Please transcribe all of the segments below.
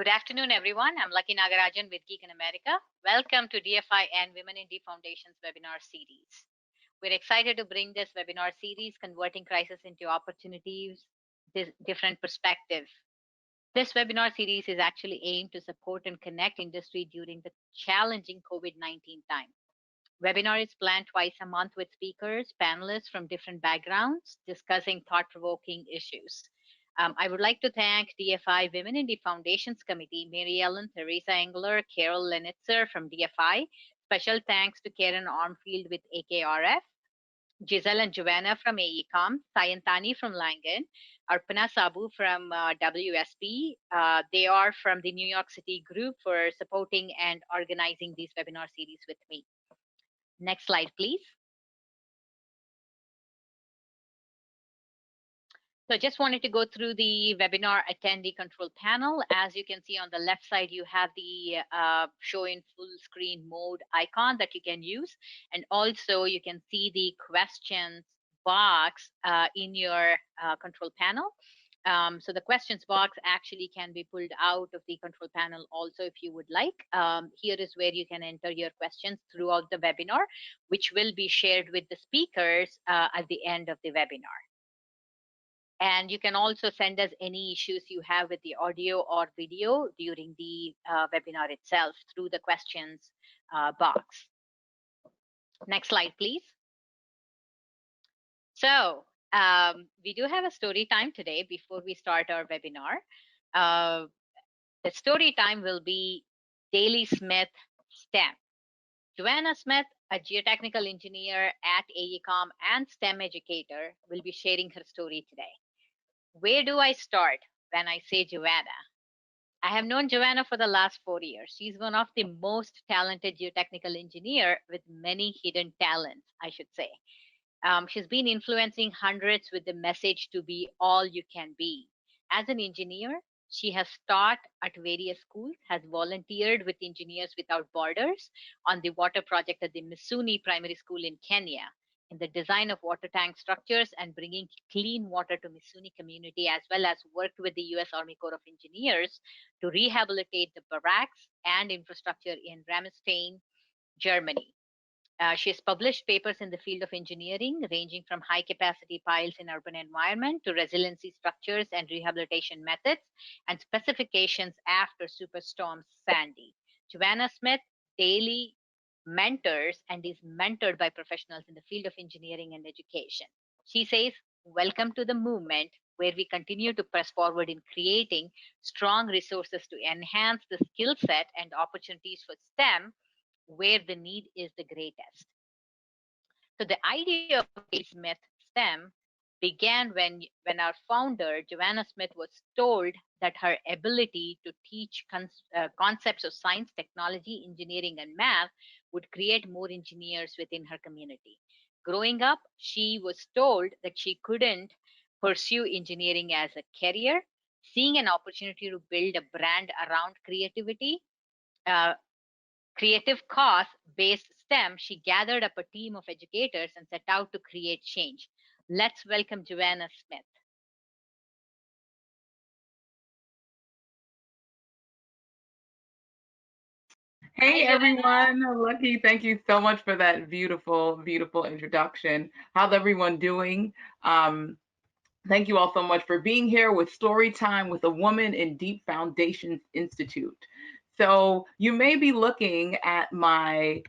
Good afternoon, everyone. I'm Lucky Nagarajan with Geek in America. Welcome to DFI and Women in Deep Foundations webinar series. We're excited to bring this webinar series, Converting Crisis into Opportunities, Different Perspective. This webinar series is actually aimed to support and connect industry during the challenging COVID-19 time. Webinar is planned twice a month with speakers, panelists from different backgrounds discussing thought-provoking issues. I would like to thank DFI Women in Deep Foundations Committee, Mary Ellen, Teresa Engler, Carol Lenitzer from DFI. Special thanks to Karen Armfield with AKRF, Giselle and Joanna from Aecom, Sayantani from Langen, Arpana Sabu from WSP. They are from the New York City group for supporting and organizing these webinar series with me. Next slide, please. So I just wanted to go through the webinar attendee control panel. As you can see on the left side, you have the show in full screen mode icon that you can use. And also you can see the questions box in your control panel. So the questions box actually can be pulled out of the control panel also if you would like. Here is where you can enter your questions throughout the webinar, which will be shared with the speakers at the end of the webinar. And you can also send us any issues you have with the audio or video during the webinar itself through the questions box. Next slide, please. So we do have a story time today before we start our webinar. The story time will be Daley Smith STEM. Joanna Smith, a geotechnical engineer at Aecom and STEM educator, will be sharing her story today. Where do I start when I say Joanna? I have known Joanna for the last 4 years. She's one of the most talented geotechnical engineer with many hidden talents, I should say. She's been influencing hundreds with the message to be all you can be. As an engineer, she has taught at various schools, has volunteered with Engineers Without Borders on the water project at the Missouni Primary School in Kenya, in the design of water tank structures and bringing clean water to Missouni community, as well as worked with the U.S. Army Corps of Engineers to rehabilitate the barracks and infrastructure in Ramstein, Germany. She has published papers in the field of engineering, ranging from high-capacity piles in urban environment to resiliency structures and rehabilitation methods and specifications after Superstorm Sandy. Joanna Smith daily mentors and is mentored by professionals in the field of engineering and education. She says, welcome to the movement where we continue to press forward in creating strong resources to enhance the skill set and opportunities for STEM where the need is the greatest. So the idea of Daley Smith STEM began when our founder, Joanna Smith, was told that her ability to teach concepts of science, technology, engineering, and math would create more engineers within her community. Growing up, she was told that she couldn't pursue engineering as a career. Seeing an opportunity to build a brand around creativity, creative cause-based STEM, she gathered up a team of educators and set out to create change. Let's welcome Joanna Smith. Hey everyone, Lucky, thank you so much for that beautiful, beautiful introduction. How's everyone doing? Thank you all so much for being here with Story Time with a Woman in Deep Foundations Institute. So you may be looking at my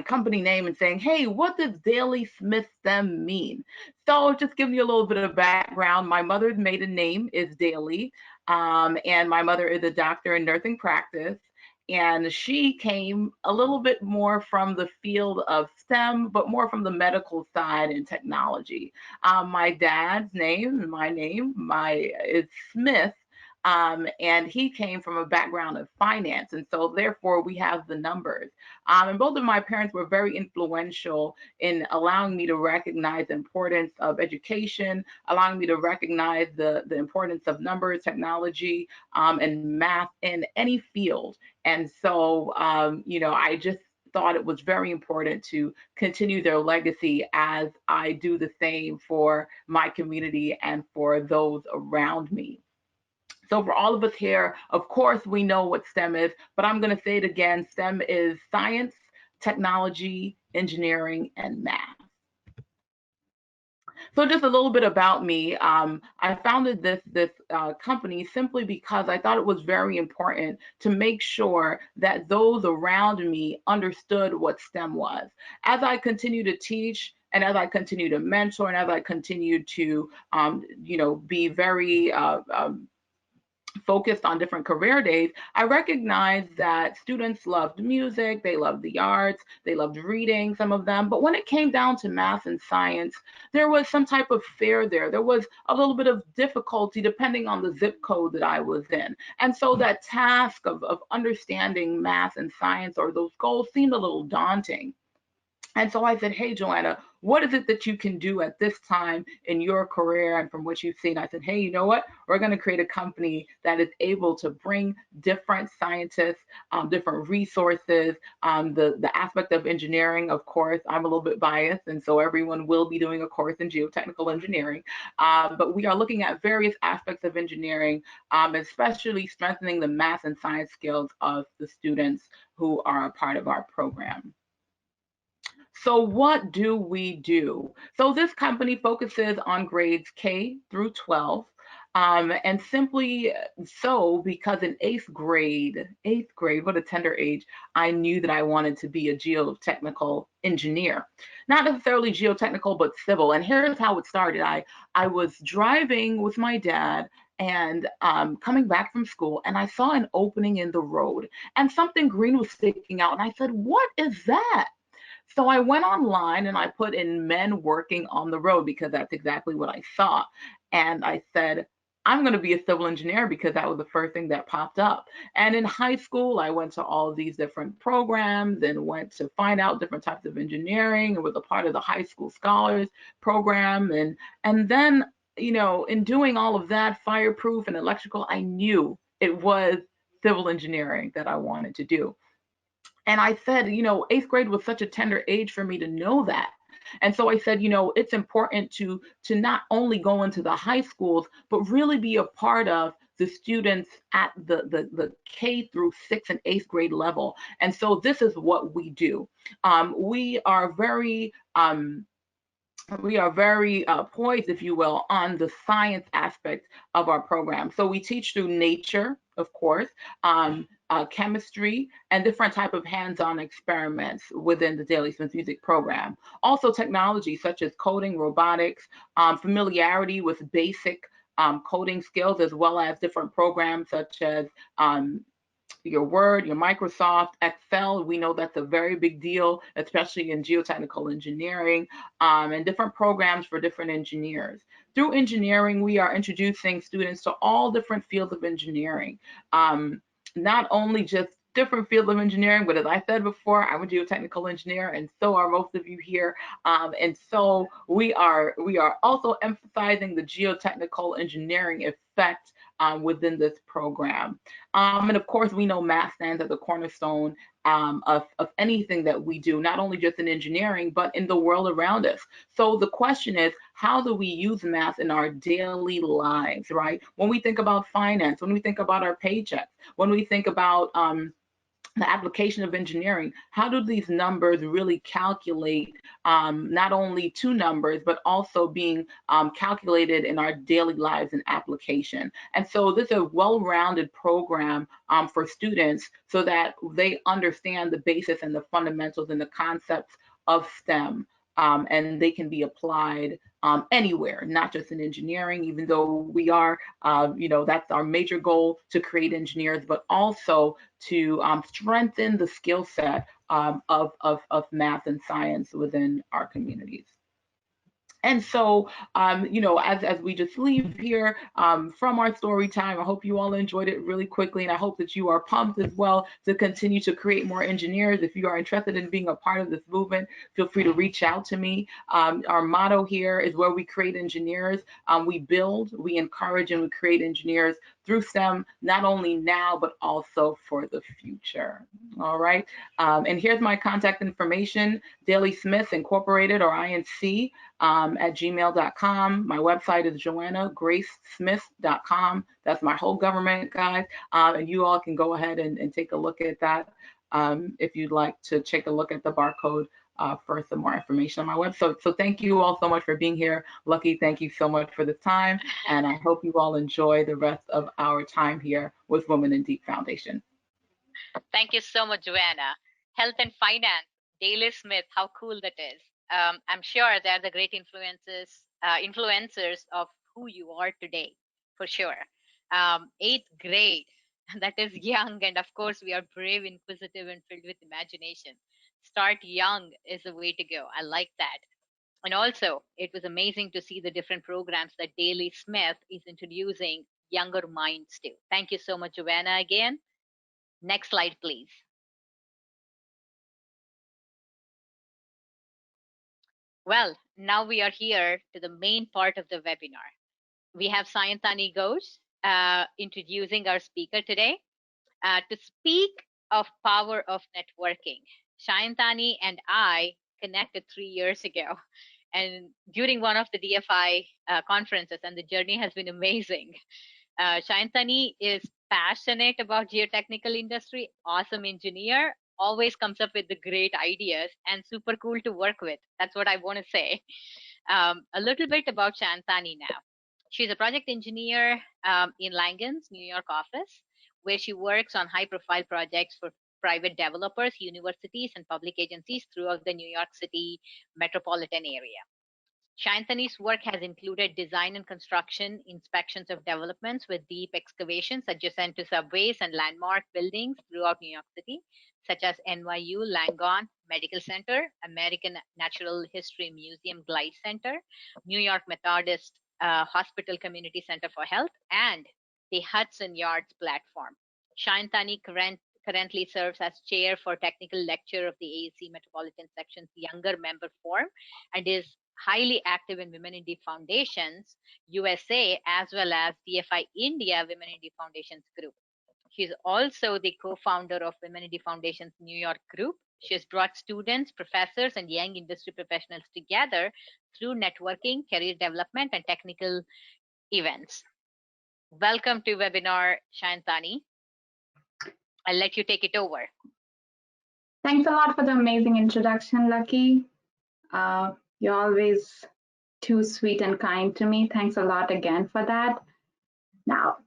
company name and saying, hey, what does Daley Smith STEM mean? So just giving you a little bit of background, my mother's maiden name is Daley, and my mother is a doctor in nursing practice. And she came a little bit more from the field of STEM, but more from the medical side and technology. My dad's name, my name, is Smith, and he came from a background of finance, and so therefore we have the numbers. And both of my parents were very influential in allowing me to recognize the importance of education, allowing me to recognize the importance of numbers, technology, and math in any field. And so, I just thought it was very important to continue their legacy as I do the same for my community and for those around me. So for all of us here, of course, we know what STEM is, but I'm going to say it again. STEM is science, technology, engineering, and math. So just a little bit about me. I founded this company simply because I thought it was very important to make sure that those around me understood what STEM was. As I continue to teach and as I continue to mentor and as I continue to, be very focused on different career days, I recognized that students loved music, they loved the arts, they loved reading, some of them. But when it came down to math and science, there was some type of fear there. There was a little bit of difficulty depending on the zip code that I was in. And so that task of understanding math and science or those goals seemed a little daunting. And so I said, hey, Joanna, what is it that you can do at this time in your career and from what you've seen? I said, hey, you know what? We're going to create a company that is able to bring different scientists, different resources, the aspect of engineering. Of course, I'm a little bit biased, and so everyone will be doing a course in geotechnical engineering. But we are looking at various aspects of engineering, especially strengthening the math and science skills of the students who are a part of our program. So what do we do? So this company focuses on grades K through 12. And simply so because in eighth grade, what a tender age, I knew that I wanted to be a geotechnical engineer. Not necessarily geotechnical, but civil. And here's how it started. I was driving with my dad and coming back from school, and I saw an opening in the road and something green was sticking out. And I said, what is that? So I went online and I put in men working on the road because that's exactly what I saw. And I said, I'm going to be a civil engineer because that was the first thing that popped up. And in high school, I went to all of these different programs and went to find out different types of engineering and was a part of the high school scholars program. And then, in doing all of that, fireproof and electrical, I knew it was civil engineering that I wanted to do. And I said, eighth grade was such a tender age for me to know that. And so I said, it's important to not only go into the high schools, but really be a part of the students at the K through 6th and 8th grade level. And so this is what we do. We are very poised, if you will, on the science aspect of our program. So we teach through nature, of course, chemistry, and different type of hands-on experiments within the Daley Smith Music program. Also technology such as coding, robotics, familiarity with basic coding skills, as well as different programs such as your Word, your Microsoft, Excel. We know that's a very big deal, especially in geotechnical engineering, and different programs for different engineers. Through engineering, we are introducing students to all different fields of engineering, not only just different fields of engineering, but as I said before, I'm a geotechnical engineer, and so are most of you here. And so we are also emphasizing the geotechnical engineering effect within this program. And of course, we know math stands as a cornerstone of anything that we do, not only just in engineering, but in the world around us. So the question is, how do we use math in our daily lives, right? When we think about finance, when we think about our paychecks, when we think about the application of engineering, how do these numbers really calculate not only two numbers, but also being calculated in our daily lives and application? And so this is a well-rounded program for students so that they understand the basis and the fundamentals and the concepts of STEM. And they can be applied anywhere, not just in engineering, even though we are, that's our major goal, to create engineers, but also to strengthen the skill set of math and science within our communities. And so, as we just leave here from our story time, I hope you all enjoyed it really quickly, and I hope that you are pumped as well to continue to create more engineers. If you are interested in being a part of this movement, feel free to reach out to me. Our motto here is where we create engineers. We build, we encourage, and we create engineers through STEM, not only now, but also for the future. All right. And here's my contact information, Daley Smith Incorporated, or INC, at gmail.com. My website is joannagracesmith.com. That's my whole government, guys. And you all can go ahead and take a look at that if you'd like to take a look at the barcode for some more information on my website. So thank you all so much for being here. Lucky, thank you so much for the time. And I hope you all enjoy the rest of our time here with Women in Deep Foundation. Thank you so much, Joanna. Health and finance, Daley Smith, how cool that is. I'm sure they're the great influencers of who you are today, for sure. 8th grade, that is young. And of course, we are brave, inquisitive, and filled with imagination. Start young is the way to go. I like that. And also, it was amazing to see the different programs that Daley Smith is introducing younger minds to. Thank you so much, Joanna, again. Next slide, please. Well, now we are here to the main part of the webinar. We have Sayantani Ghosh introducing our speaker today. To speak of power of networking, Sayantani and I connected 3 years ago, and during one of the DFI conferences, and the journey has been amazing. Sayantani is passionate about geotechnical industry, awesome engineer, always comes up with the great ideas, and super cool to work with. That's what I want to say. A little bit about Sayantani now. She's a project engineer in Langen's New York office, where she works on high-profile projects for private developers, universities, and public agencies throughout the New York City metropolitan area. Sayantani's work has included design and construction, inspections of developments with deep excavations adjacent to subways and landmark buildings throughout New York City, such as NYU Langone Medical Center, American Natural History Museum Glide Center, New York Methodist Hospital Community Center for Health, and the Hudson Yards platform. Sayantani currently serves as chair for technical lecture of the AEC Metropolitan Section's Younger Member Forum, and is highly active in Women in Deep Foundations USA, as well as DFI India Women in Deep Foundations group. She's also the co-founder of Women in Deep Foundations New York group. She has brought students, professors, and young industry professionals together through networking, career development, and technical events. Welcome to webinar, Sayantani. I'll let you take it over. Thanks a lot for the amazing introduction, Lucky. You're always too sweet and kind to me. Thanks a lot again for that. Now,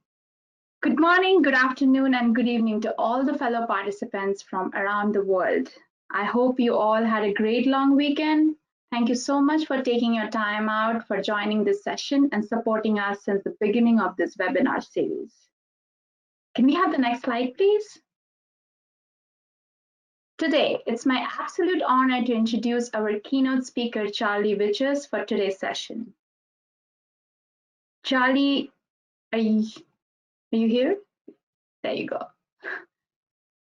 good morning, good afternoon, and good evening to all the fellow participants from around the world. I hope you all had a great long weekend. Thank you so much for taking your time out for joining this session and supporting us since the beginning of this webinar series. Can we have the next slide, please? Today, it's my absolute honor to introduce our keynote speaker, Charles Vitchers, for today's session. Charlie, are you here? There you go.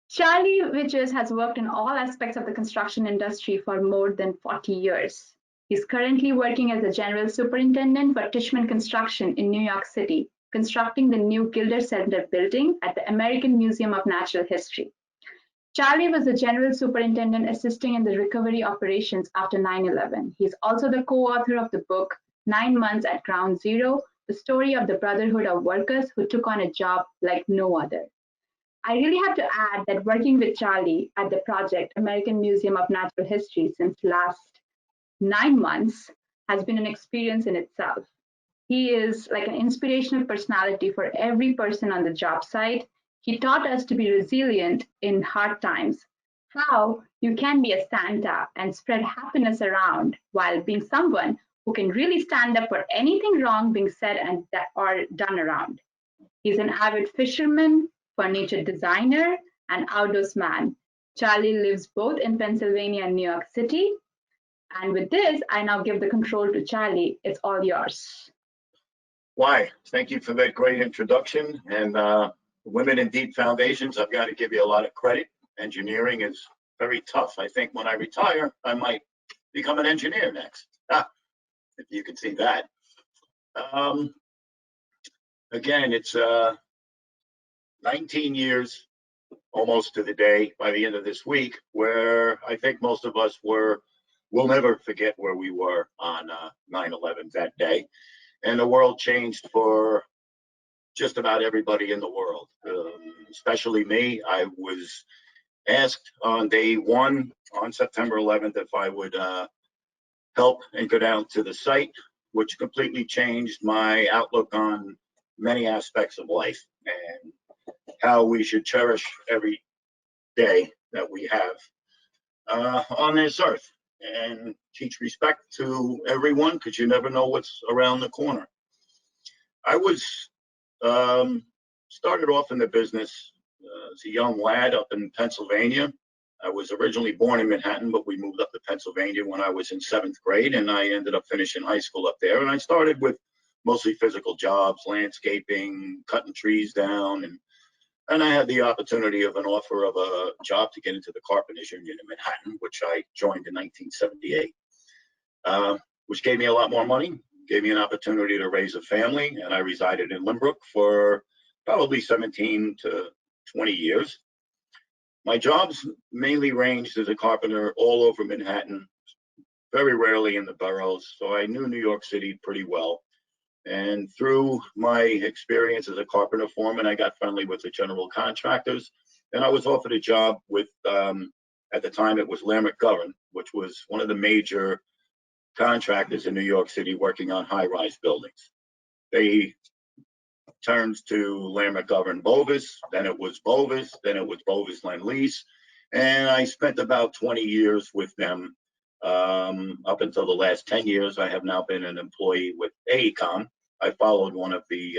Charlie Vitchers has worked in all aspects of the construction industry for more than 40 years. He's currently working as a general superintendent for Tishman Construction in New York City, constructing the new Gilder Center building at the American Museum of Natural History. Charlie was the general superintendent assisting in the recovery operations after 9/11. He's also the co-author of the book, 9 Months at Ground Zero, the story of the brotherhood of workers who took on a job like no other. I really have to add that working with Charlie at the project American Museum of Natural History since last 9 months has been an experience in itself. He is like an inspirational personality for every person on the job site. He taught us to be resilient in hard times, how you can be a Santa and spread happiness around while being someone who can really stand up for anything wrong being said and or done around. He's an avid fisherman, furniture designer, and outdoors man. Charlie lives both in Pennsylvania and New York City. And with this, I now give the control to Charlie. It's all yours. Why? Thank you for that great introduction. And Women in Deep Foundations, I've got to give you a lot of credit. Engineering is very tough. I think when I retire, I might become an engineer next, if you can see that. Again, it's 19 years, almost to the day by the end of this week, where I think most of us we'll never forget where we were on 9/11 that day. And the world changed for just about everybody in the world, especially me. I was asked on day one, on September 11th, if I would help and go down to the site, which completely changed my outlook on many aspects of life and how we should cherish every day that we have on this earth, and teach respect to everyone, because you never know what's around the corner. I was started off in the business as a young lad up in Pennsylvania. I was originally born in Manhattan, but we moved up to Pennsylvania when I was in 7th grade, and I ended up finishing high school up there. And I started with mostly physical jobs, landscaping, cutting trees down, and I had the opportunity of an offer of a job to get into the Carpenters Union in Manhattan, which I joined in 1978, which gave me a lot more money, gave me an opportunity to raise a family, and I resided in Limbrook for probably 17 to 20 years. My jobs mainly ranged as a carpenter all over Manhattan, very rarely in the boroughs, so I knew New York City pretty well. And through my experience as a carpenter foreman, I got friendly with the general contractors, and I was offered a job with, at the time it was Laird McGovern, which was one of the major contractors in New York City working on high-rise buildings. They turned to Laird McGovern Bovis, then it was Bovis, then it was Bovis Lend-Lease, and I spent about 20 years with them. Up until the last 10 years, I have now been an employee with Aecom. I followed one of the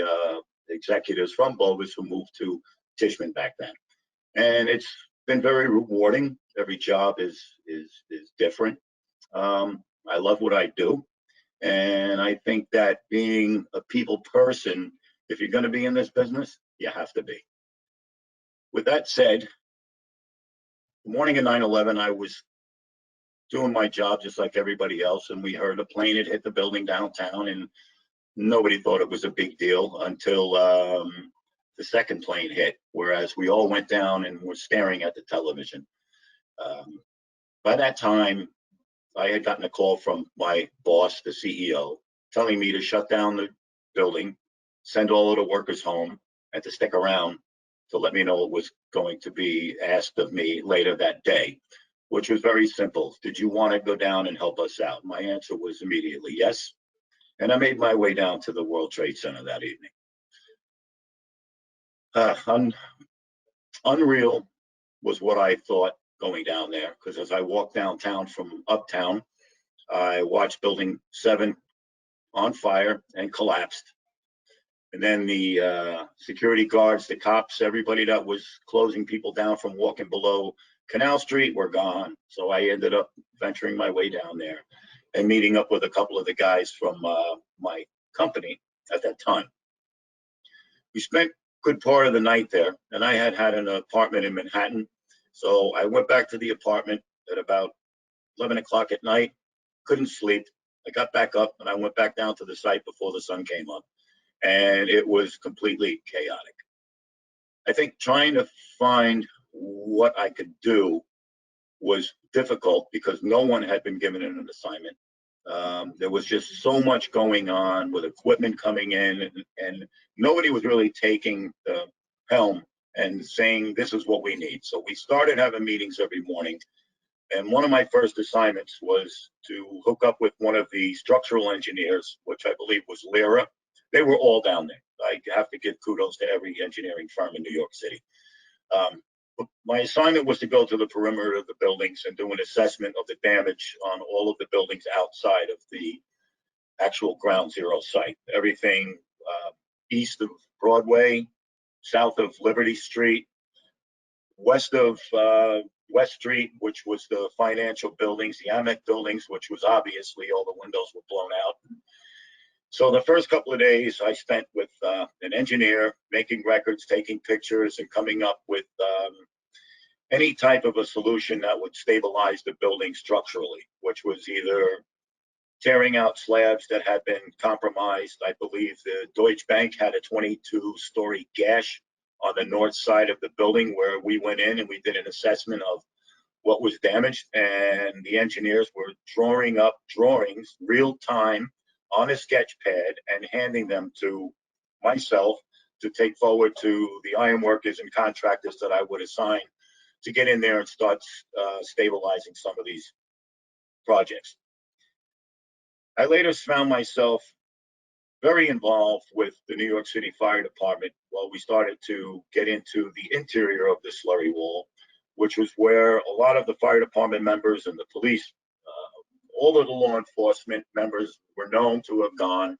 executives from Bovis who moved to Tishman back then. And it's been very rewarding. Every job is different. I love what I do. And I think that being a people person, if you're going to be in this business, you have to be. With that said, the morning of 9/11, I was doing my job just like everybody else, and we heard a plane had hit the building downtown, and nobody thought it was a big deal until the second plane hit, whereas we all went down and were staring at the television. By that time, I had gotten a call from my boss, the CEO, telling me to shut down the building, send all of the workers home, and to stick around to let me know what was going to be asked of me later that day, which was very simple. Did you want to go down and help us out? My answer was immediately yes. And I made my way down to the World Trade Center that evening. Unreal was what I thought going down there, because as I walked downtown from uptown, I watched Building 7 on fire and collapsed. And then the security guards, the cops, everybody that was closing people down from walking below Canal Street were gone. So I ended up venturing my way down there and meeting up with a couple of the guys from my company at that time. We spent a good part of the night there, and I had an apartment in Manhattan. So I went back to the apartment at about 11 o'clock at night, couldn't sleep. I got back up and I went back down to the site before the sun came up, and it was completely chaotic. I think trying to find what I could do was difficult because no one had been given an assignment. There was just so much going on with equipment coming in, and nobody was really taking the helm and saying, this is what we need. So we started having meetings every morning. And one of my first assignments was to hook up with one of the structural engineers, which I believe was Lyra. They were all down there. I have to give kudos to every engineering firm in New York City. My assignment was to go to the perimeter of the buildings and do an assessment of the damage on all of the buildings outside of the actual ground zero site. Everything east of Broadway, south of Liberty Street, west of West Street, which was the financial buildings, the AMEC buildings, which was obviously all the windows were blown out. So the first couple of days I spent with an engineer, making records, taking pictures, and coming up with any type of a solution that would stabilize the building structurally, which was either tearing out slabs that had been compromised. I believe the Deutsche Bank had a 22-story gash on the north side of the building, where we went in and we did an assessment of what was damaged, and the engineers were drawing up drawings real time on a sketch pad and handing them to myself to take forward to the ironworkers and contractors that I would assign to get in there and start stabilizing some of these projects. I later found myself very involved with the New York City Fire Department while we started to get into the interior of the slurry wall, which was where a lot of the fire department members and the police, all of the law enforcement members were known to have gone.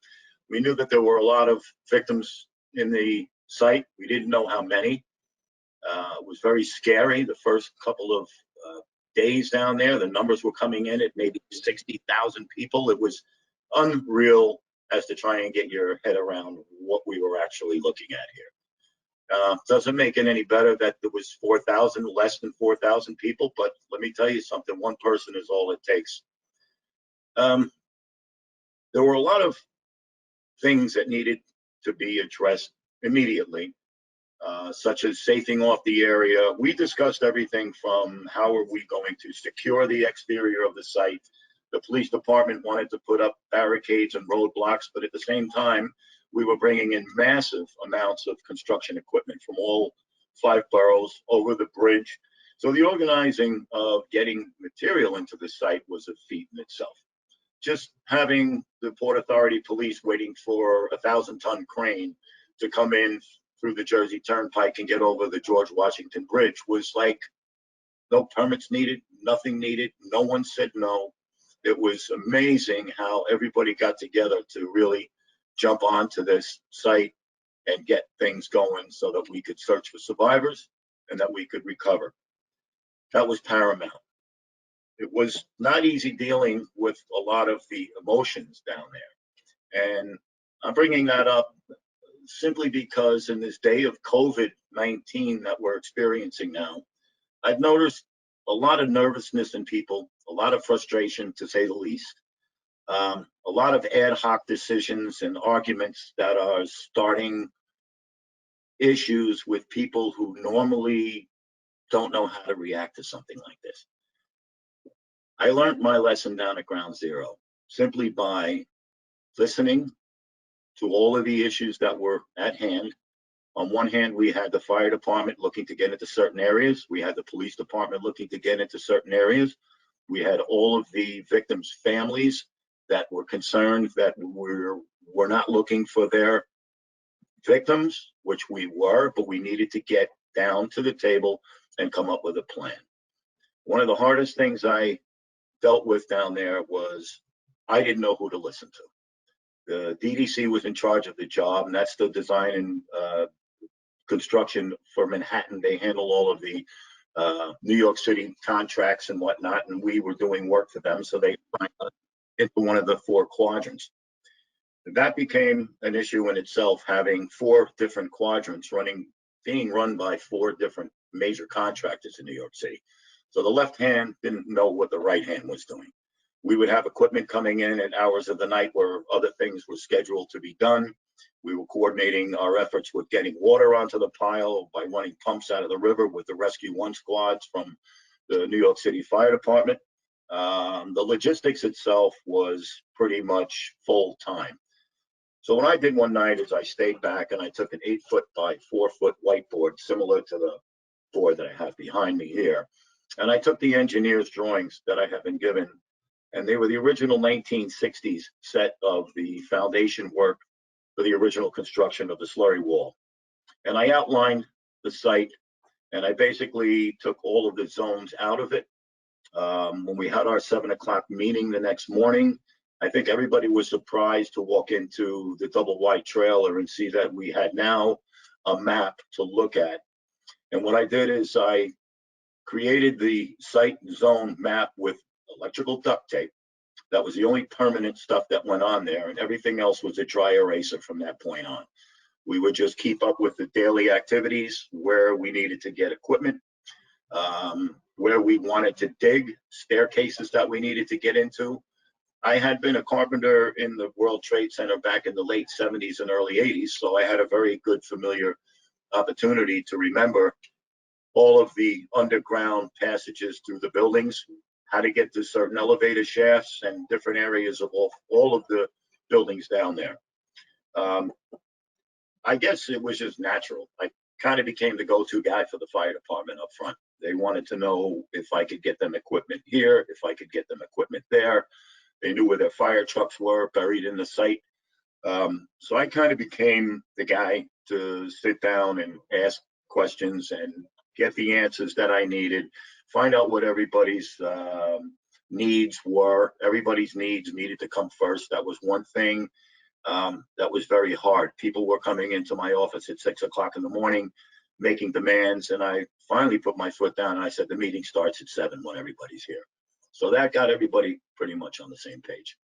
We knew that there were a lot of victims in the site. We didn't know how many. It was very scary the first couple of days down there. The numbers were coming in at maybe 60,000 people. It was unreal as to try and get your head around what we were actually looking at here. Doesn't make it any better that there was 4,000, less than 4,000 people, but let me tell you something, one person is all it takes. There were a lot of things that needed to be addressed immediately, such as safing off the area. We discussed everything from how are we going to secure the exterior of the site. The police department wanted to put up barricades and roadblocks, but at the same time, we were bringing in massive amounts of construction equipment from all 5 boroughs over the bridge. So the organizing of getting material into the site was a feat in itself. Just having the Port Authority police waiting for a 1,000-ton crane to come in through the Jersey Turnpike and get over the George Washington Bridge was like no permits needed, nothing needed, no one said no. It was amazing how everybody got together to really jump onto this site and get things going so that we could search for survivors and that we could recover. That was paramount. It was not easy dealing with a lot of the emotions down there. And I'm bringing that up simply because in this day of COVID-19 that we're experiencing now, I've noticed a lot of nervousness in people, a lot of frustration, to say the least. A lot of ad hoc decisions and arguments that are starting issues with people who normally don't know how to react to something like this. I learned my lesson down at Ground Zero simply by listening to all of the issues that were at hand. On one hand, we had the fire department looking to get into certain areas. We had the police department looking to get into certain areas. We had all of the victims' families that were concerned that we're not looking for their victims, which we were, but we needed to get down to the table and come up with a plan. One of the hardest things I dealt with down there was I didn't know who to listen to. The DDC was in charge of the job, and that's the design and construction for Manhattan. They handle all of the New York City contracts and whatnot, and we were doing work for them, so they signed us into one of the 4 quadrants. That became an issue in itself, having 4 different quadrants being run by 4 different major contractors in New York City. So the left hand didn't know what the right hand was doing. We would have equipment coming in at hours of the night where other things were scheduled to be done. We were coordinating our efforts with getting water onto the pile by running pumps out of the river with the Rescue 1 squads from the New York City Fire Department. The logistics itself was pretty much full time. So what I did one night is I stayed back and I took an 8-foot by 4-foot whiteboard, similar to the board that I have behind me here. And I took the engineer's drawings that I had been given, and they were the original 1960s set of the foundation work for the original construction of the slurry wall. And I outlined the site, and I basically took all of the zones out of it. When we had our 7 o'clock meeting the next morning, I think everybody was surprised to walk into the double wide trailer and see that we had now a map to look at. And what I did is I created the site zone map with electrical duct tape. That was the only permanent stuff that went on there, and everything else was a dry eraser from that point on. We would just keep up with the daily activities, where we needed to get equipment, where we wanted to dig, staircases that we needed to get into. I had been a carpenter in the World Trade Center back in the late 70s and early 80s, so I had a very good familiar opportunity to remember all of the underground passages through the buildings, how to get to certain elevator shafts and different areas of all of the buildings down there. I guess it was just natural. I kind of became the go-to guy for the fire department up front. They wanted to know if I could get them equipment here, if I could get them equipment there. They knew where their fire trucks were buried in the site. So I kind of became the guy to sit down and ask questions and get the answers that I needed, find out what everybody's needs were. Everybody's needs needed to come first. That was one thing that was very hard. People were coming into my office at 6 o'clock in the morning, making demands, and I finally put my foot down and I said, the meeting starts at 7 when everybody's here. So that got everybody pretty much on the same page.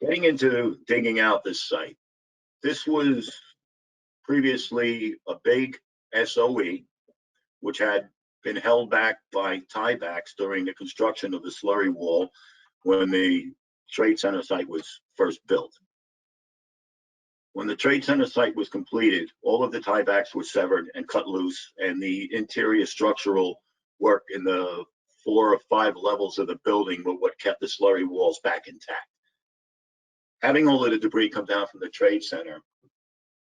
Getting into digging out this site, this was previously a big SOE, which had been held back by tiebacks during the construction of the slurry wall when the Trade Center site was first built. When the Trade Center site was completed, all of the tiebacks were severed and cut loose, and the interior structural work in the 4 or 5 levels of the building were what kept the slurry walls back intact. Having all of the debris come down from the Trade Center,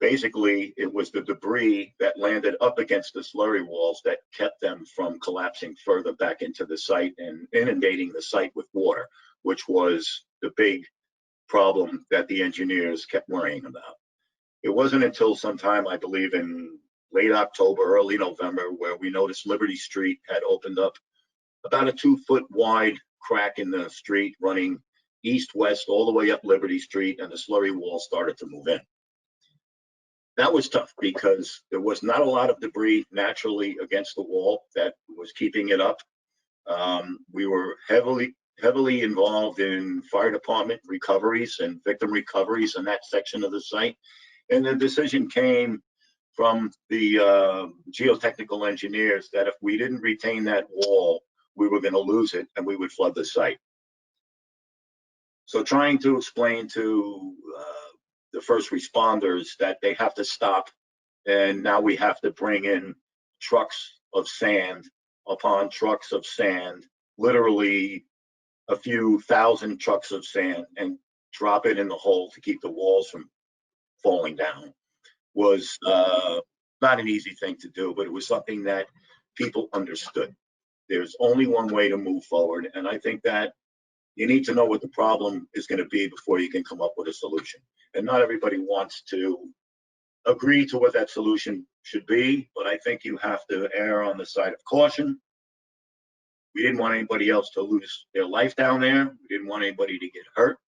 basically it was the debris that landed up against the slurry walls that kept them from collapsing further back into the site and inundating the site with water, which was the big problem that the engineers kept worrying about. It wasn't until sometime, I believe in late October, early November, where we noticed Liberty Street had opened up about a 2-foot wide crack in the street running east-west all the way up Liberty Street, and the slurry wall started to move in. That was tough because there was not a lot of debris naturally against the wall that was keeping it up. We were heavily involved in fire department recoveries and victim recoveries in that section of the site. And the decision came from the geotechnical engineers that if we didn't retain that wall, we were going to lose it and we would flood the site. So trying to explain to the first responders that they have to stop, and now we have to bring in trucks of sand upon trucks of sand, literally a few thousand trucks of sand, and drop it in the hole to keep the walls from falling down, was not an easy thing to do, but it was something that people understood. There's only one way to move forward, and I think that you need to know what the problem is going to be before you can come up with a solution. And not everybody wants to agree to what that solution should be, but I think you have to err on the side of caution. We didn't want anybody else to lose their life down there. We didn't want anybody to get hurt.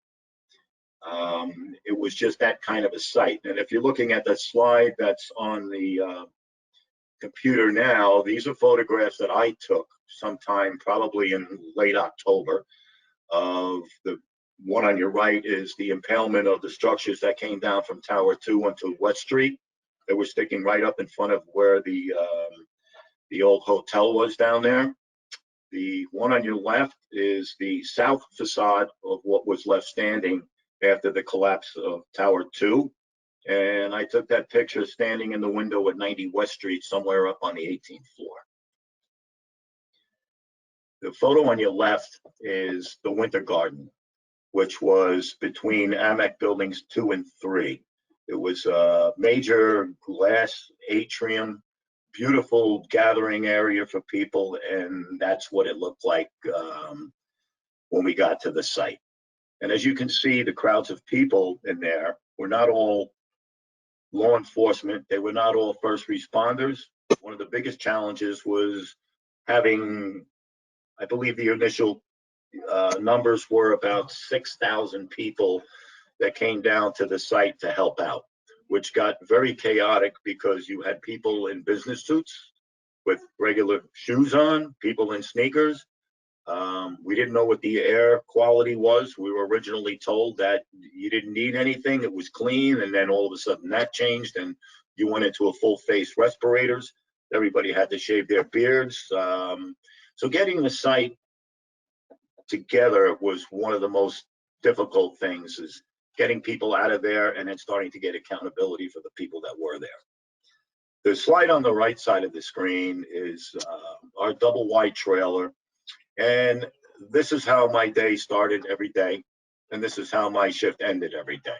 It was just that kind of a site. And if you're looking at the slide that's on the computer now, these are photographs that I took sometime probably in late October. Of the one on your right is the impalement of the structures that came down from Tower 2 onto West Street. They were sticking right up in front of where the old hotel was down there. The one on your left is the south facade of what was left standing after the collapse of Tower 2. And I took that picture standing in the window at 90 West Street, somewhere up on the 18th floor. The photo on your left is the Winter Garden, which was between AMEC buildings 2 and 3. It was a major glass atrium, beautiful gathering area for people, and that's what it looked like when we got to the site. And as you can see, the crowds of people in there were not all law enforcement. They were not all first responders. One of the biggest challenges was having, I believe the initial numbers were about 6,000 people that came down to the site to help out, which got very chaotic because you had people in business suits with regular shoes on, people in sneakers. We didn't know what the air quality was. We were originally told that you didn't need anything, it was clean, and then all of a sudden that changed and you went into a full face respirators. Everybody had to shave their beards. So getting the site together was one of the most difficult things, is getting people out of there, and then starting to get accountability for the people that were there. The slide on the right side of the screen is our double wide trailer. And this is how my day started every day. And this is how my shift ended every day.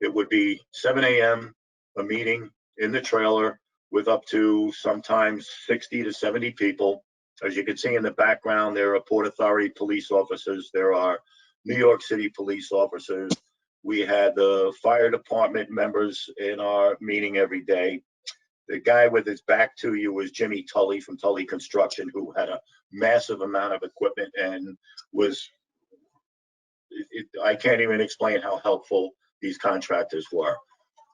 It would be 7 a.m., a meeting in the trailer with up to sometimes 60 to 70 people. As you can see in the background, there are Port Authority police officers. There are New York City police officers. We had the fire department members in our meeting every day. The guy with his back to you was Jimmy Tully from Tully Construction, who had a massive amount of equipment and was, I can't even explain how helpful these contractors were.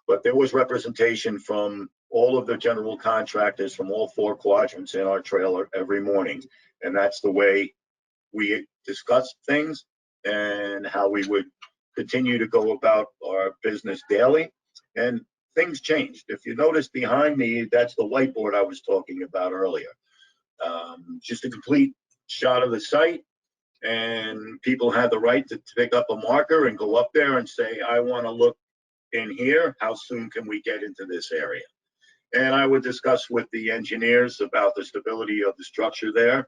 But there was representation from all of the general contractors from all 4 quadrants in our trailer every morning. And that's the way we discussed things and how we would continue to go about our business daily. And things changed. If you notice behind me, that's the whiteboard I was talking about earlier. Just a complete shot of the site, and people had the right to pick up a marker and go up there and say, I want to look in here. How soon can we get into this area? And I would discuss with the engineers about the stability of the structure there.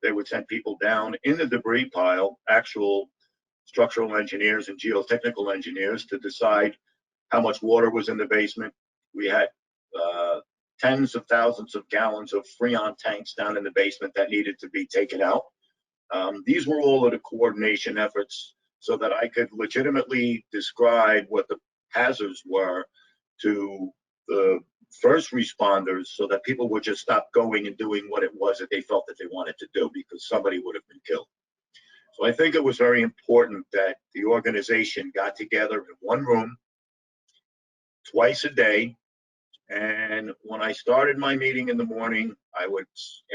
They would send people down in the debris pile, actual structural engineers and geotechnical engineers, to decide how much water was in the basement. We had tens of thousands of gallons of Freon tanks down in the basement that needed to be taken out. These were all of the coordination efforts so that I could legitimately describe what the hazards were to the first responders, so that people would just stop going and doing what it was that they felt that they wanted to do, because somebody would have been killed. So I think it was very important that the organization got together in one room twice a day. And when I started my meeting in the morning, I would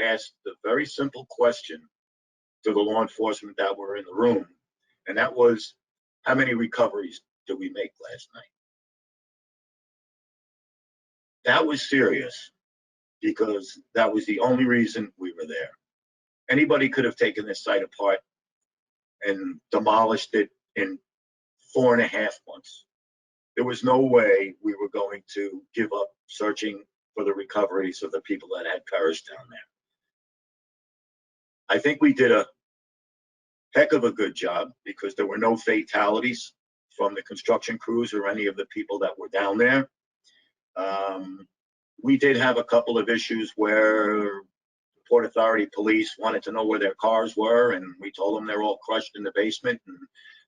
ask the very simple question to the law enforcement that were in the room. And that was, how many recoveries did we make last night? That was serious, because that was the only reason we were there. Anybody could have taken this site apart and demolished it in 4.5 months. There was no way we were going to give up searching for the recoveries of the people that had perished down there. I think we did a heck of a good job, because there were no fatalities from the construction crews or any of the people that were down there. We did have a couple of issues where Port Authority police wanted to know where their cars were, and we told them they're all crushed in the basement, and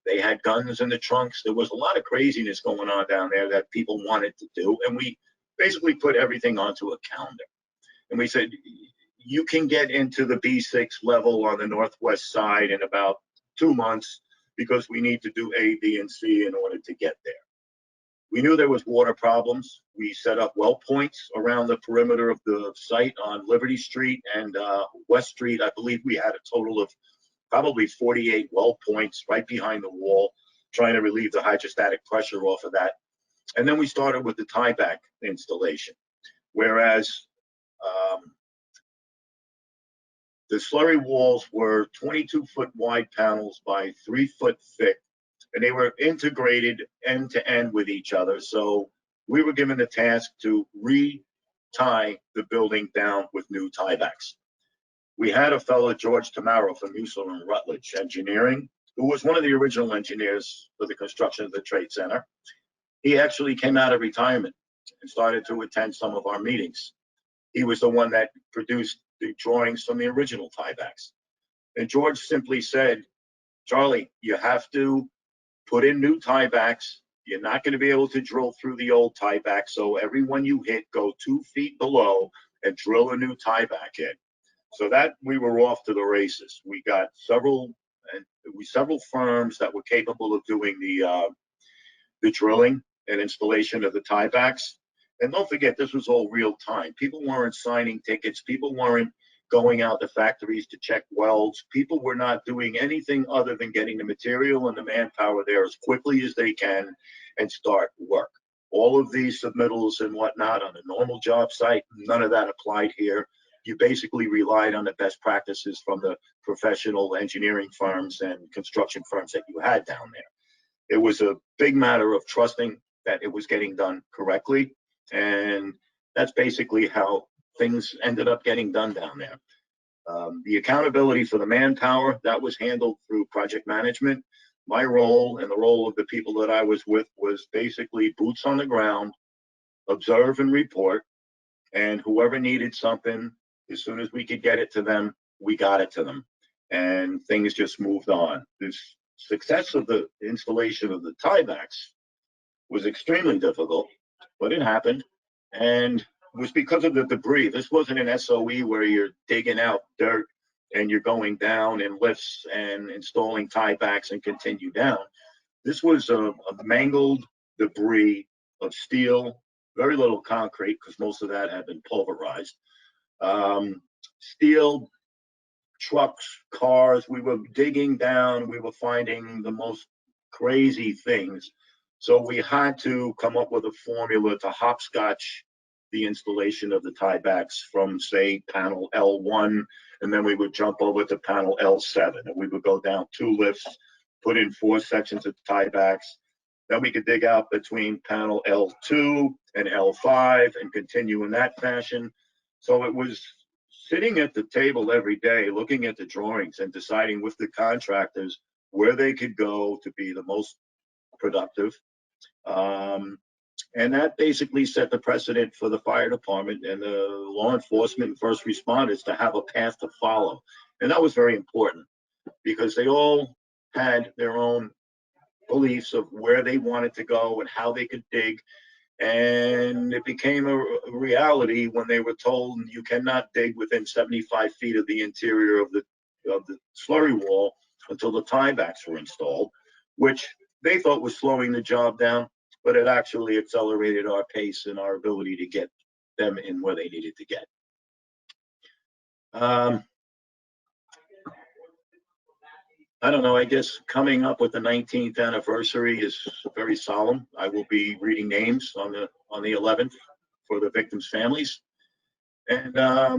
they had guns in the trunks. There was a lot of craziness going on down there that people wanted to do, and we basically put everything onto a calendar. And we said, you can get into the B6 level on the northwest side in about 2 months, because we need to do A, B, and C in order to get there. We knew there was water problems. We set up well points around the perimeter of the site on Liberty Street and West Street. I believe we had a total of probably 48 well points right behind the wall, trying to relieve the hydrostatic pressure off of that. And then we started with the tieback installation, whereas the slurry walls were 22-foot wide panels by 3 foot thick, and they were integrated end to end with each other. So we were given the task to re-tie the building down with new tiebacks. We had a fellow, George Tamaro from Musil and Rutledge Engineering, who was one of the original engineers for the construction of the Trade Center. He actually came out of retirement and started to attend some of our meetings. He was the one that produced the drawings from the original tiebacks. And George simply said, Charlie, you have to put in new tiebacks. You're not going to be able to drill through the old tieback. So every one you hit, go 2 feet below and drill a new tieback in. So that we were off to the races. We got several firms that were capable of doing the drilling and installation of the tiebacks. And don't forget, this was all real time. People weren't signing tickets. People weren't going out to factories to check welds. People were not doing anything other than getting the material and the manpower there as quickly as they can and start work. All of these submittals and whatnot on a normal job site, none of that applied here. You basically relied on the best practices from the professional engineering firms and construction firms that you had down there. it was a big matter of trusting that it was getting done correctly. And that's basically how things ended up getting done down there. The accountability for the manpower, that was handled through project management. My role and the role of the people that I was with was basically boots on the ground, observe and report, and whoever needed something, as soon as we could get it to them, we got it to them, and things just moved on. The success of the installation of the tiebacks was extremely difficult, but it happened, and it was because of the debris. This wasn't an SOE where you're digging out dirt and you're going down in lifts and installing tiebacks and continue down. This was a mangled debris of steel, very little concrete because most of that had been pulverized. Steel, trucks, cars, we were digging down, we were finding the most crazy things. So we had to come up with a formula to hopscotch the installation of the tiebacks from, say, panel L1, and then we would jump over to panel L7, and we would go down 2 lifts, put in 4 sections of tiebacks. Then we could dig out between panel L2 and L5 and continue in that fashion. So it was sitting at the table every day, looking at the drawings and deciding with the contractors where they could go to be the most productive. And that basically set the precedent for the fire department and the law enforcement and first responders to have a path to follow. And that was very important because they all had their own beliefs of where they wanted to go and how they could dig. And it became a reality when they were told you cannot dig within 75 feet of the interior of the slurry wall until the tiebacks were installed, which they thought was slowing the job down, but it actually accelerated our pace and our ability to get them in where they needed to get. I don't know, I guess coming up with the 19th anniversary is very solemn. I will be reading names on the 11th for the victims' families. And I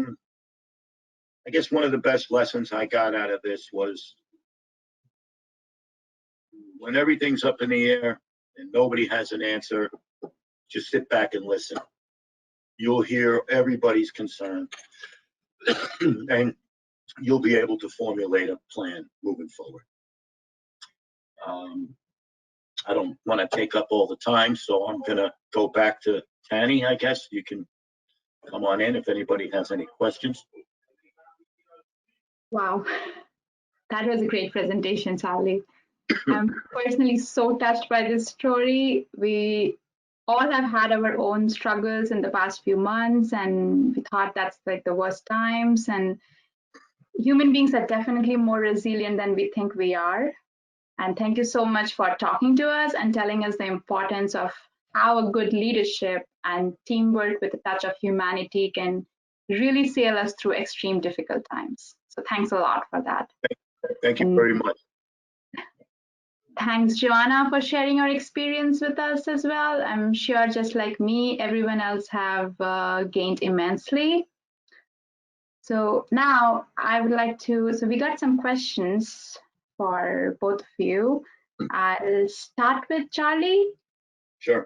guess one of the best lessons I got out of this was when everything's up in the air and nobody has an answer, just sit back and listen. You'll hear everybody's concern and you'll be able to formulate a plan moving forward. I don't want to take up all the time, so I'm going to go back to Tanny, I guess. You can come on in if anybody has any questions. Wow, that was a great presentation, Charlie. I'm personally so touched by this story. We all have had our own struggles in the past few months, and we thought that's like the worst times. And human beings are definitely more resilient than we think we are. And thank you so much for talking to us and telling us the importance of how a good leadership and teamwork with a touch of humanity can really sail us through extreme difficult times. So thanks a lot for that. Thank you very much. Thanks, Joanna, for sharing your experience with us as well. I'm sure just like me, everyone else have gained immensely. So now I would like to, so we got some questions for both of you. I'll start with Charlie. Sure.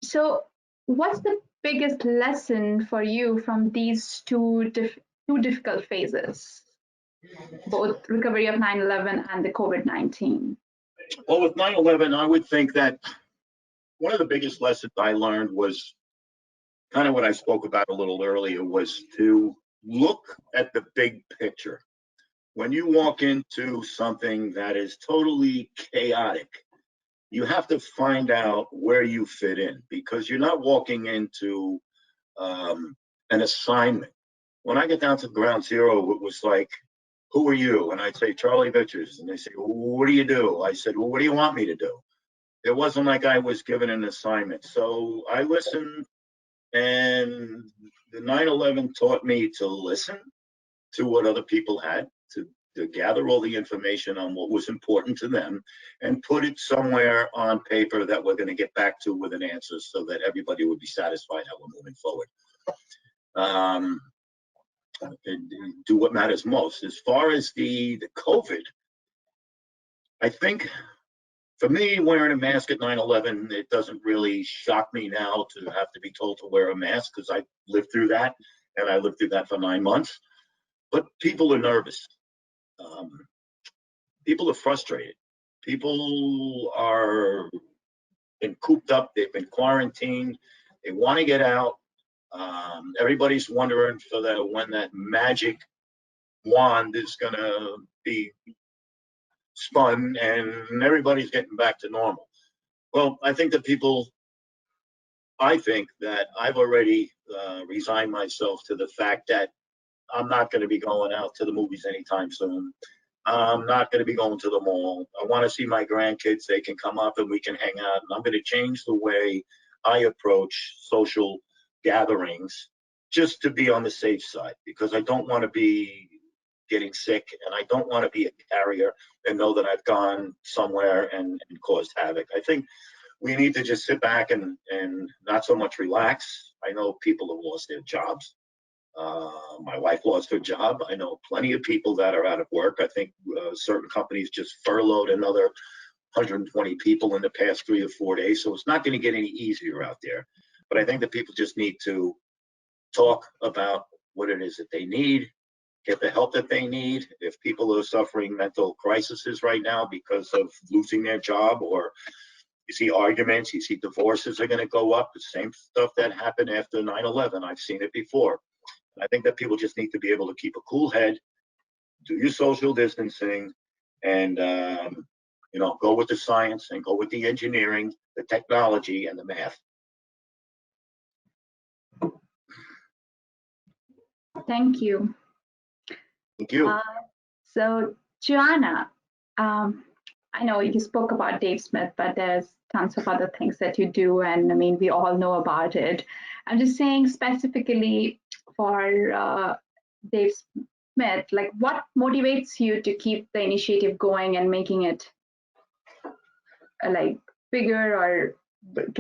So what's the biggest lesson for you from these two difficult phases, both recovery of 9/11 and the COVID-19? Well, with 9/11, I would think that one of the biggest lessons I learned was kind of what I spoke about a little earlier, was to look at the big picture. When you walk into something that is totally chaotic, you have to find out where you fit in, because you're not walking into an assignment. When I get down to ground zero, it was like, who are you? And I'd say, Charlie Vitchers. And they say, well, what do you do? I said, well, what do you want me to do? It wasn't like I was given an assignment. So I listened, and the 9/11 taught me to listen to what other people had, to gather all the information on what was important to them and put it somewhere on paper that we're going to get back to with an answer so that everybody would be satisfied how we're moving forward. Do what matters most. As far as the COVID, I think For me, wearing a mask at 9/11, it doesn't really shock me now to have to be told to wear a mask, because I lived through that, and I lived through that for 9 months. But people are nervous. People are frustrated. People are been cooped up. They've been quarantined. They want to get out. Everybody's wondering for that when that magic wand is going to be spun and everybody's getting back to normal. Well, I think that I've already resigned myself to the fact that I'm not going to be going out to the movies anytime soon. I'm not going to be going to the mall. I want to see my grandkids. They can come up and we can hang out. And I'm going to change the way I approach social gatherings just to be on the safe side, because I don't want to be getting sick, and I don't want to be a carrier and know that I've gone somewhere and caused havoc. I think we need to just sit back and not so much relax. I know people have lost their jobs. My wife lost her job. I know plenty of people that are out of work. I think certain companies just furloughed another 120 people in the past 3 or 4 days. So it's not going to get any easier out there. But I think that people just need to talk about what it is that they need, get the help that they need. If people are suffering mental crises right now because of losing their job, or you see arguments, you see divorces are going to go up, the same stuff that happened after 9/11. I've seen it before. I think that people just need to be able to keep a cool head, do your social distancing, and go with the science and go with the engineering, the technology, and the math. Thank you. Thank you. So, Joanna, I know you spoke about Dave Smith, but there's tons of other things that you do, and I mean, we all know about it. I'm just saying specifically for Dave Smith, like what motivates you to keep the initiative going and making it like bigger, or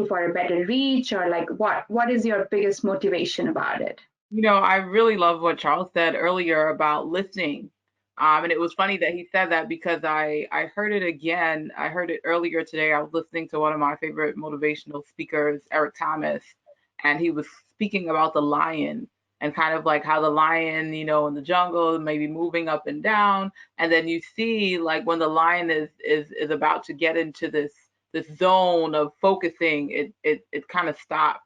for a better reach, or like what is your biggest motivation about it? I really love what Charles said earlier about listening. And it was funny that he said that, because I heard it again. I heard it earlier today. I was listening to one of my favorite motivational speakers, Eric Thomas, and he was speaking about the lion, and kind of like how the lion, in the jungle, maybe moving up and down. And then you see, like, when the lion is about to get into this zone of focusing, it kind of stops,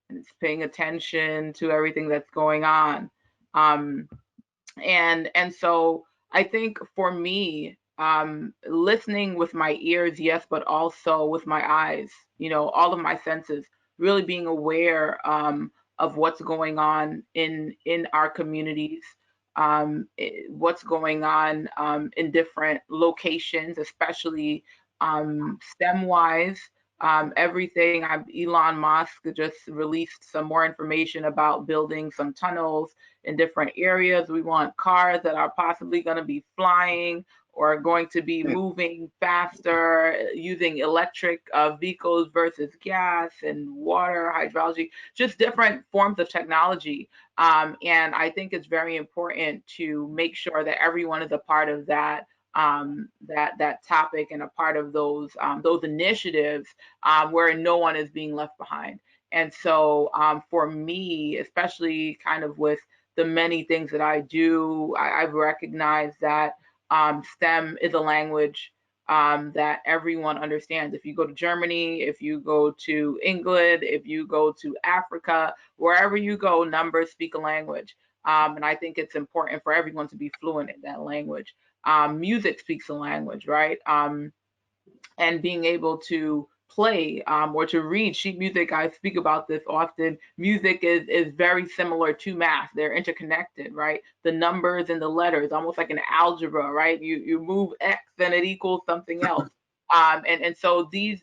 and it's paying attention to everything that's going on. And so I think for me, listening with my ears, yes, but also with my eyes, all of my senses, really being aware of what's going on in our communities, what's going on in different locations, especially STEM wise. Everything. Elon Musk just released some more information about building some tunnels in different areas. We want cars that are possibly going to be flying or going to be moving faster, using electric vehicles versus gas and water, hydrology, just different forms of technology. And I think it's very important to make sure that everyone is a part of that topic and a part of those initiatives where no one is being left behind. And so for me, especially kind of with the many things that I do, I've recognized that STEM is a language that everyone understands. If you go to Germany, if you go to England, if you go to Africa, wherever you go, numbers speak a language. And I think it's important for everyone to be fluent in that language. Music speaks a language, right? And being able to play or to read sheet music, I speak about this often. Music is very similar to math. They're interconnected, right? The numbers and the letters, almost like an algebra, right? You move X and it equals something else. And so these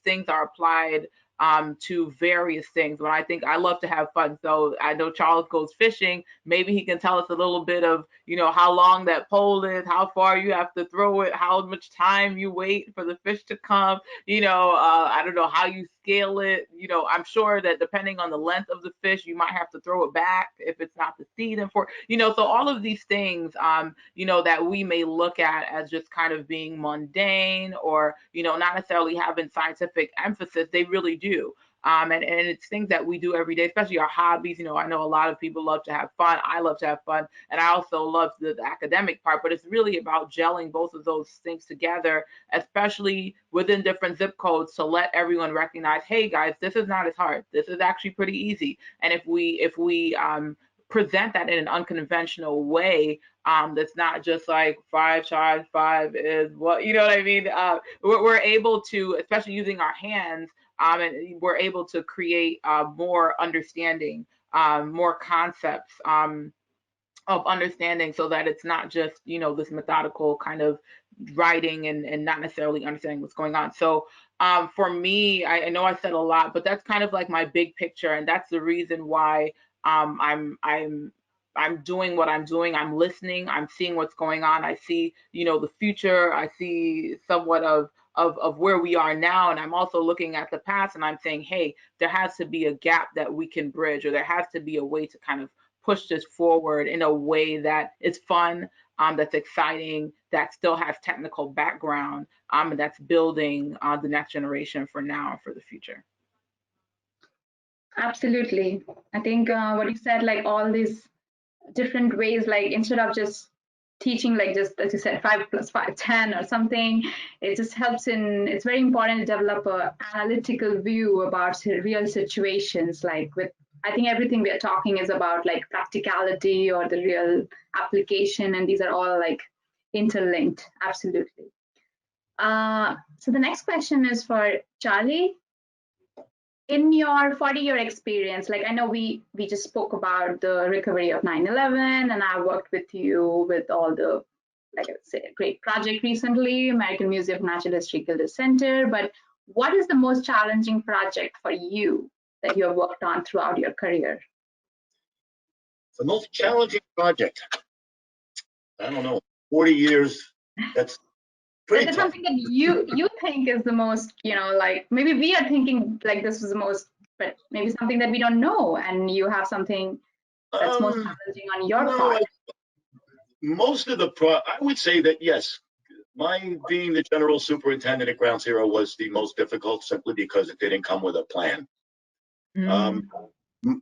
things are applied to various things. When I love to have fun. So I know Charles goes fishing. Maybe he can tell us a little bit of, how long that pole is, how far you have to throw it, how much time you wait for the fish to come. I don't know how you scale it. I'm sure that depending on the length of the fish, you might have to throw it back if it's not the season for, so all of these things, that we may look at as just kind of being mundane or, not necessarily having scientific emphasis, they really do. And it's things that we do every day, especially our hobbies. I know a lot of people love to have fun. I love to have fun. And I also love the academic part, but it's really about gelling both of those things together, especially within different zip codes, to let everyone recognize, hey guys, this is not as hard. This is actually pretty easy. And if we present that in an unconventional way, that's not just like 5 times 5 is what, you know what I mean? We're able to, especially using our hands, and we're able to create more understanding, more concepts of understanding, so that it's not just, this methodical kind of writing and not necessarily understanding what's going on. So for me, I know I said a lot, but that's kind of like my big picture, and that's the reason why I'm doing what I'm doing. I'm listening. I'm seeing what's going on. I see, the future. I see somewhat of where we are now, and I'm also looking at the past, and I'm saying, hey, there has to be a gap that we can bridge, or there has to be a way to kind of push this forward in a way that is fun, that's exciting, that still has technical background, and that's building the next generation for now and for the future. Absolutely. I think what you said, like all these different ways, like instead of just teaching, like just as you said, 5 + 5, 10 or something, it just helps it's very important to develop a analytical view about real situations. Like I think everything we are talking is about like practicality or the real application, and these are all like interlinked. Absolutely. So the next question is for Charlie. In your 40-year experience, like I know we just spoke about the recovery of 9/11, and I worked with you with all the, like I would say, a great project recently, American Museum of Natural History Gilder Center. But what is the most challenging project for you that you have worked on throughout your career? The most challenging project, I don't know, 40 years, that's pretty Is tough. something that you think is the most, like maybe we are thinking like this is the most, but maybe something that we don't know, and you have something that's most challenging on your part? Most of I would say that yes, my being the general superintendent at Ground Zero was the most difficult, simply because it didn't come with a plan.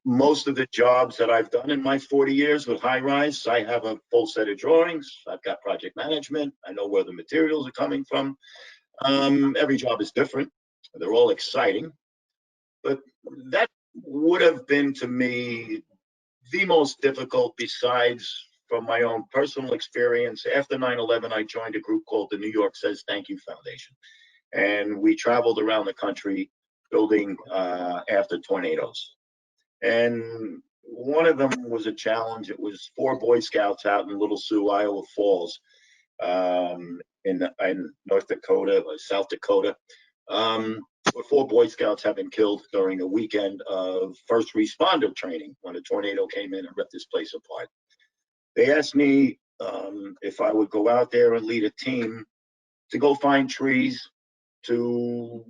Most of the jobs that I've done in my 40 years with high rise, I have a full set of drawings. I've got project management. I know where the materials are coming from. Every job is different. They're all exciting. But that would have been, to me, the most difficult, besides from my own personal experience. After 9/11, I joined a group called the New York Says Thank You Foundation. And we traveled around the country building after tornadoes. And one of them was a challenge. It was 4 Boy Scouts out in Little Sioux, Iowa Falls, in North Dakota or South Dakota, where 4 Boy Scouts had been killed during a weekend of first responder training when a tornado came in and ripped this place apart. They asked me if I would go out there and lead a team to go find trees, to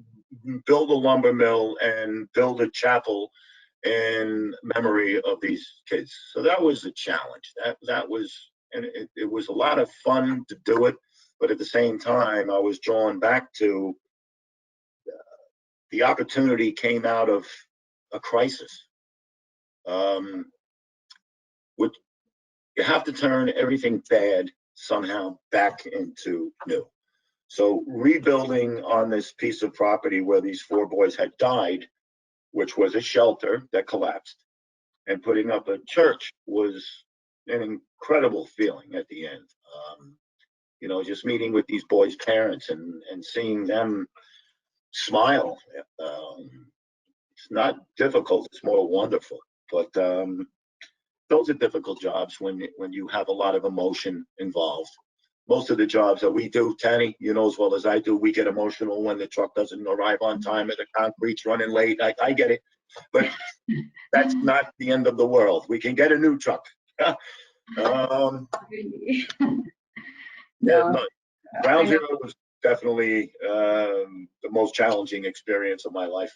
build a lumber mill, and build a chapel in memory of these kids. So that was a challenge. That was, and it was a lot of fun to do it, but at the same time, I was drawn back to the opportunity came out of a crisis. Which you have to turn everything bad somehow back into new. So rebuilding on this piece of property where these 4 boys had died, which was a shelter that collapsed, and putting up a church was an incredible feeling at the end. Just meeting with these boys' parents and seeing them smile. It's not difficult, it's more wonderful. But those are difficult jobs when you have a lot of emotion involved. most of the jobs that we do, Tanny, you know as well as I do, we get emotional when the truck doesn't arrive on time or the concrete's running late. I get it, but that's not the end of the world. We can get a new truck. um, yeah, No, no, Ground Zero was definitely the most challenging experience of my life.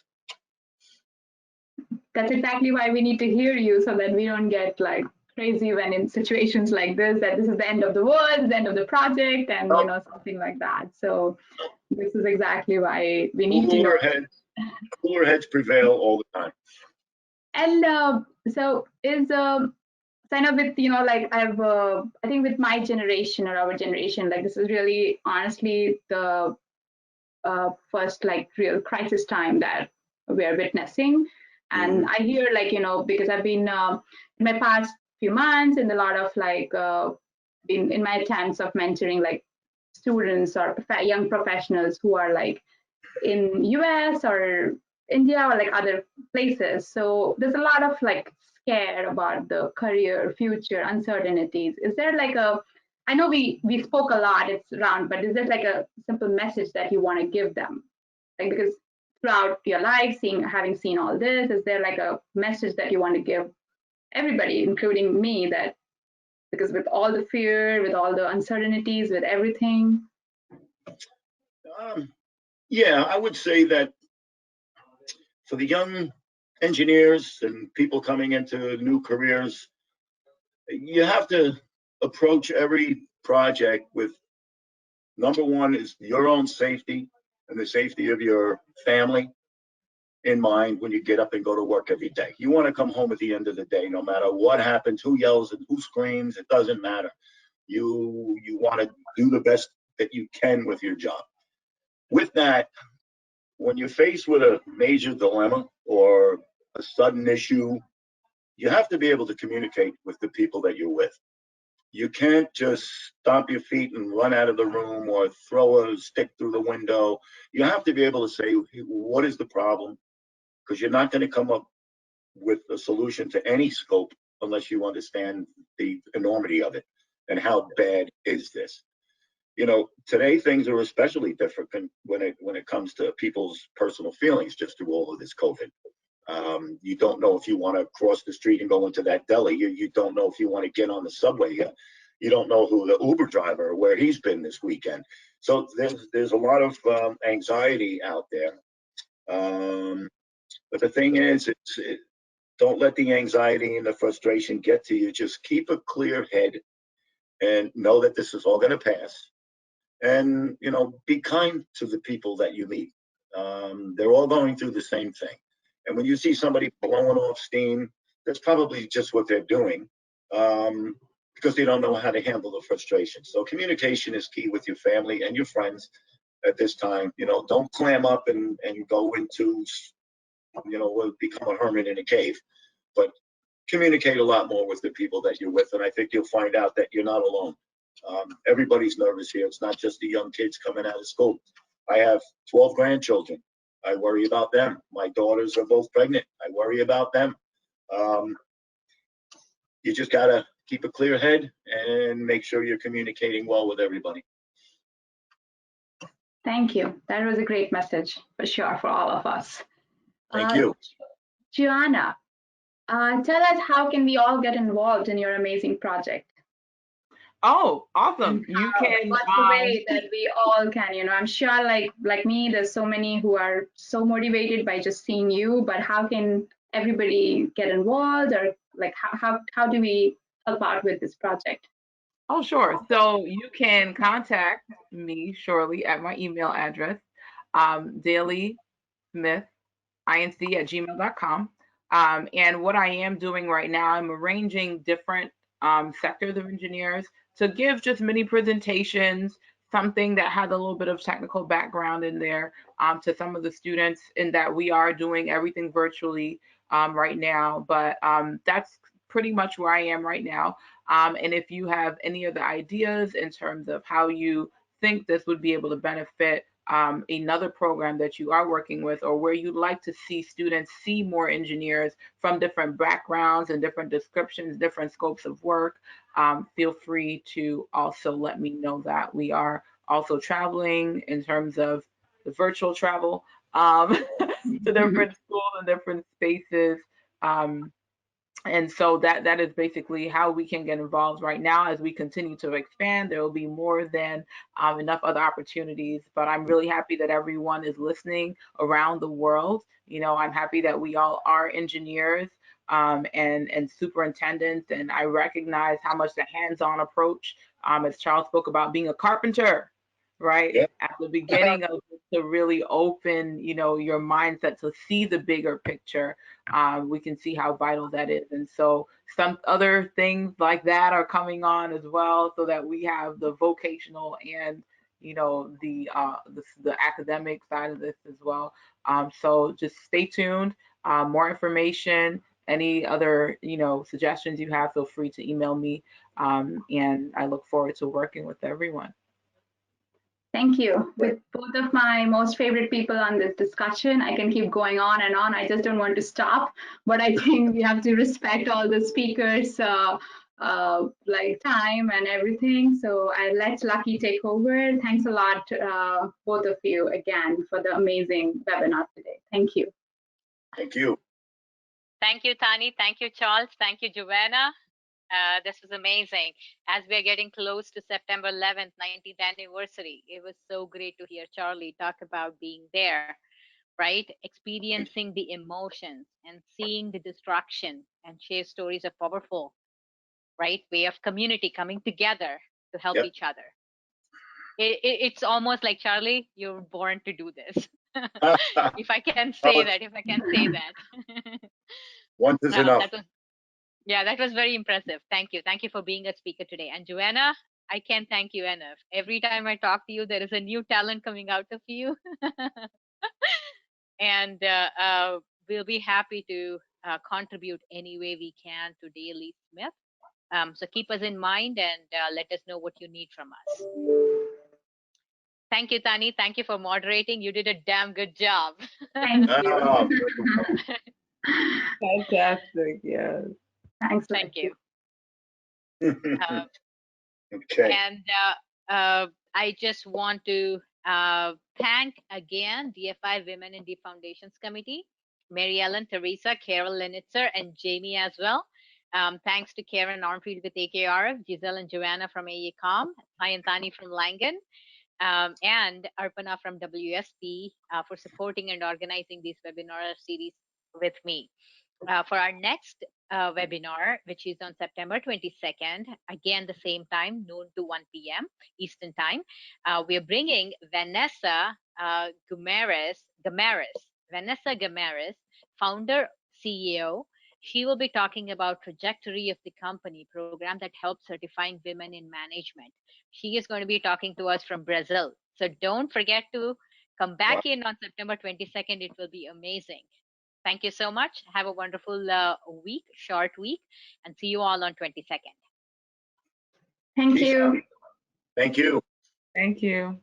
that's exactly why we need to hear you, so that we don't get like crazy when in situations like this, that this is the end of the world, the end of the project, and you know, something like that. So this is exactly why we need to know. Cooler heads prevail all the time. And so I know with, you know, like I think with my generation or our generation, like this is really honestly the first like real crisis time that we are witnessing. And I hear, like, you know, because I've been in my past few months in a lot of like in my attempts of mentoring like students or young professionals who are like in US or India or like other places. So there's a lot of like scare about the career future uncertainties. Is there like I know we spoke a lot, it's around, but is there like a simple message that you want to give them? Like, because throughout your life, having seen all this, is there like a message that you want to give everybody, including me, that because with all the fear, with all the uncertainties, with everything? Yeah, I would say that for the young engineers and people coming into new careers, you have to approach every project with, number one is your own safety and the safety of your family in mind when you get up and go to work every day. You want to come home at the end of the day, no matter what happens, who yells and who screams, it doesn't matter. You want to do the best that you can with your job. With that, when you're faced with a major dilemma or a sudden issue, you have to be able to communicate with the people that you're with. You can't just stomp your feet and run out of the room or throw a stick through the window. You have to be able to say, what is the problem? Because you're not going to come up with a solution to any scope unless you understand the enormity of it and how bad is this. You know, today things are especially different when it comes to people's personal feelings just through all of this COVID. You don't know if you want to cross the street and go into that deli. You don't know if you want to get on the subway. You don't know who the Uber driver or where he's been this weekend. So there's a lot of anxiety out there. But the thing is, don't let the anxiety and the frustration get to you. Just keep a clear head and know that this is all going to pass. And, you know, be kind to the people that you meet. They're all going through the same thing. And when you see somebody blowing off steam, that's probably just what they're doing because they don't know how to handle the frustration. So communication is key with your family and your friends at this time. You know, don't clam up and go into, you know, become a hermit in a cave, but communicate a lot more with the people that you're with. And I think you'll find out that you're not alone. Everybody's nervous here. It's not just the young kids coming out of school. I have 12 grandchildren. I worry about them. My daughters are both pregnant. I worry about them. You just got to keep a clear head and make sure you're communicating well with everybody. Thank you. That was a great message for sure for all of us. Thank you. Joanna, tell us, how can we all get involved in your amazing project? Oh, awesome. You can. What's the way that we all can, you know, I'm sure like me, there's so many who are so motivated by just seeing you, but how can everybody get involved, or like how do we help out with this project? Oh, sure. So you can contact me shortly at my email address, Daley Smith inc@gmail.com. And what I am doing right now, I'm arranging different sectors of engineers to give just mini presentations, something that has a little bit of technical background in there to some of the students, in that we are doing everything virtually right now. But that's pretty much where I am right now. And if you have any other ideas in terms of how you think this would be able to benefit another program that you are working with, or where you'd like to see students see more engineers from different backgrounds and different descriptions, different scopes of work, feel free to also let me know that. We are also traveling in terms of the virtual travel to different schools and different spaces. And so that is basically how we can get involved right now. As we continue to expand, there will be more than enough other opportunities. But I'm really happy that everyone is listening around the world. You know, I'm happy that we all are engineers and superintendents, and I recognize how much the hands-on approach, as Charles spoke about being a carpenter, right? Yep. At the beginning of it, to really open, you know, your mindset to see the bigger picture. We can see how vital that is. And so some other things like that are coming on as well, so that we have the vocational and, you know, the academic side of this as well. So just stay tuned. More information, any other, you know, suggestions you have, feel free to email me. And I look forward to working with everyone. Thank you. With both of my most favorite people on this discussion, I can keep going on and on. I just don't want to stop, but I think we have to respect all the speakers, like time and everything. So I let Lucky take over. Thanks a lot, both of you, again, for the amazing webinar today. Thank you. Thank you. Thank you, Tani. Thank you, Charles. Thank you, Joanna. This was amazing. As we're getting close to September 11th, 19th anniversary, it was so great to hear Charlie talk about being there, right? Experiencing the emotions and seeing the destruction, and share stories of powerful, right? Way of community coming together to help Yep. each other. It's almost like, Charlie, you're born to do this. If I can say that, Once is enough. that was very impressive. Thank you. Thank you for being a speaker today. And Joanna, I can't thank you enough. Every time I talk to you, there is a new talent coming out of you. And we'll be happy to contribute any way we can to Daley Smith. So keep us in mind and let us know what you need from us. Thank you, Tani. Thank you for moderating. You did a damn good job. Thank you. Fantastic. Yes. Thanks. Thank you. Okay. And I just want to thank again DFI Women in Deep Foundations Committee, Mary Ellen, Teresa, Carol Lenitzer, and Jamie as well. Thanks to Karen Armfield with AKRF, Giselle and Joanna from Aecom, Sayantani from Langan, and Arpana from WSP for supporting and organizing this webinar series with me. For our next webinar, which is on September 22nd, again, the same time, noon to 1 p.m. Eastern Time, we are bringing Vanessa Gamaris, founder, CEO. She will be talking about Trajectory of the Company program that helps certifying women in management. She is going to be talking to us from Brazil. So don't forget to come back in on September 22nd. It will be amazing. Thank you so much. Have a wonderful week, short week, and see you all on 22nd. Thank you. Thank you. Thank you.